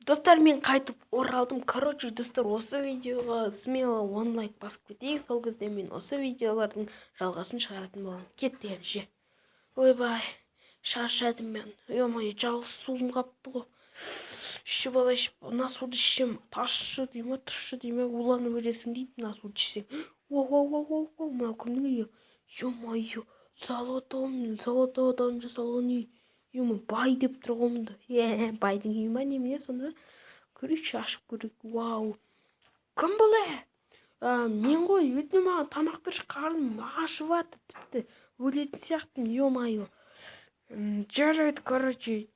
Достар, мен қайтып оралдым. Короче, достар, осы видеоға смело 1 лайк басып кетейік. Сол кезде мен осы видеолардың жалғасын шығаратын боламын. Кетті ше. Ойбай, шаршадым мен. Ой-май, жалғыз суым қапты ғой. Ішіп алайшы, мына суды ішем. Тасшы дейме, тұщы дейме, уланып өлесің дейді мына суды ішсең. Оу, мына кімнің үйі? Ой-май, золотодан жасалған үй. Бай деп тұрғымды. Байдың үйі ма немене сонда? Көрейікші, ашып көрейік. Вау. Кім бұл? Мен ғой, өтінем маған тамақ берші, қарным ашып жатыр, тіпті өлетін сияқтымын. Ё-майо. Жарайды, короче.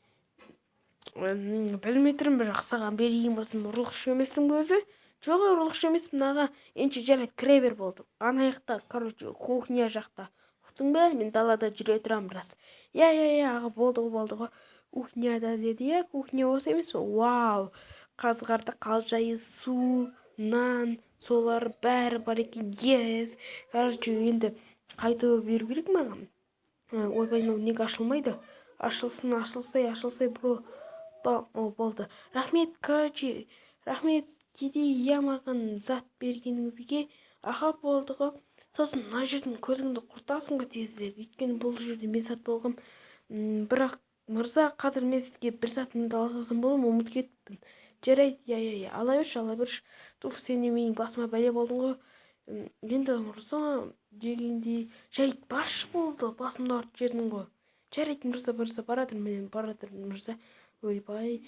Білмей тұрмын, бірақ саған берейін басым. Ұрлықшы емессің бе өзі? Жоқ, ұрлықшы емеспін аға. Енші жарайды, кіре бер болды. Ана жақта, короче, кухня жақта. Ұқтың ба? Мен далада жүре тұрам біраз. Аға, болды ғой. Кухняда деді, кухня осы емес пе? Вау. Қазғарда қалжайы, су, нан, солар бәрі бар екен. Короче, енді қайтып беру керек маған. Ойбай, неге ашылмайды? Ашылсай, бро. Болды. Рахмет, короче. Рахмет, кедей маған зат бергеніңізге. Аха, болды ғой. Сосын мына жерден көзіңді құртасың ба тезірек? Өйткені бұл жерде мен сатып алғам. Бірақ мырза, қазір мен сізге бір затымды алсам бола ма? Ұмытып кетіппін. Жарайды, ала берші. Туф, сен менің басыма бәле болдың ғой. Енді мырза дегенде жарайды, баршы болды, басымды ауыртып жердің ғой. Жарайды, мырза, барадыр мырза. Ойбай,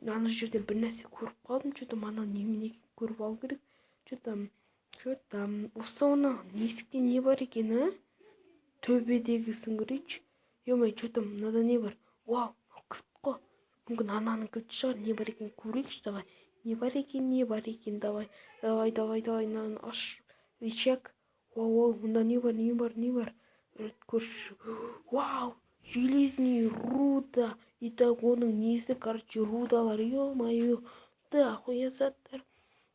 ана жерде бір нәрсе көріп қалдым. Что-то ана немене көріп алу керек. Что-то осы оны есікте не бар екен, төбедегісін көрейінші. Ё-май, что-то мынада не бар? Вау, кілт қой. Мүмкін ананың кілті шығар, не бар екен көрейікші, давай. Не бар екен, давай, мынаны аш, рычаг. Вау, мында не бар? Көрші. Вау, железный руда. Итак, оның несі, короче, рудалар, ё-майо. Да, охуя заттар.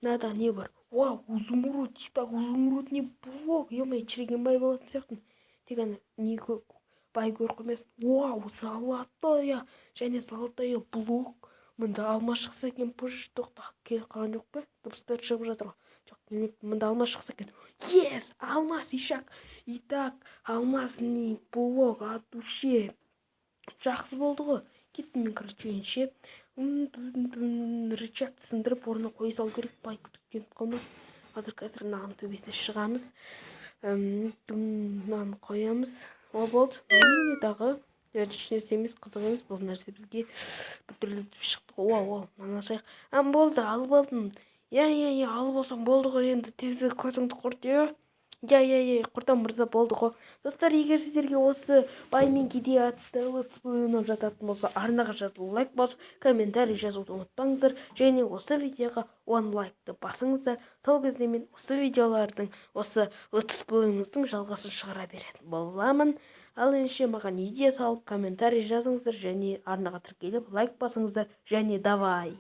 Нада не бар? Вау, изумруд, изумрудный блок. Ё-май, шіреген бай болатын сияқтын. Тек ана не бай көріп емес. Вау, золотая блок. Мында алма шықса екен, пыш, тоқта, келіп қалған жоқ па? Дыбыстар шығып жатыр ғой. Жоқ, келмепті, мында алма шықса екен. Алмаз, ишак. Итак, алмазный блок от душе. Жақсы болды ғой. Кеттім мен, короче, енше. Рычагты сындырып, орнына қоя салу керек, бай күтіп қалмас. Қазір мынаған төбесіне шығамыз. Мынаны қоямыз. Ол болды. Не тағы? Нәрсе емес, қызық емес, бұл нәрсе бізге бір түрлі шықты ғой. Вау, мынаны ашайық. Болды, алып алдым. Алып алсам болды ғой, енді тезірек көзіңді құрт, құртам мырза, болды ғой. Достар, егер сіздерге осы бай мен кедей атты летсплей ұнап жататын болса, арнаға жазылу, лайк басып, комментарий жазуды ұмытпаңыздар. Және осы видеоға 1 лайкты басыңыздар. Сол кезде мен осы видеолардың, осы летсплейіміздің жалғасын шығара беретін боламын. Ал енше маған идея салып, комментарий жазыңыздар және арнаға тіркеліп, лайк басыңыздар және давай.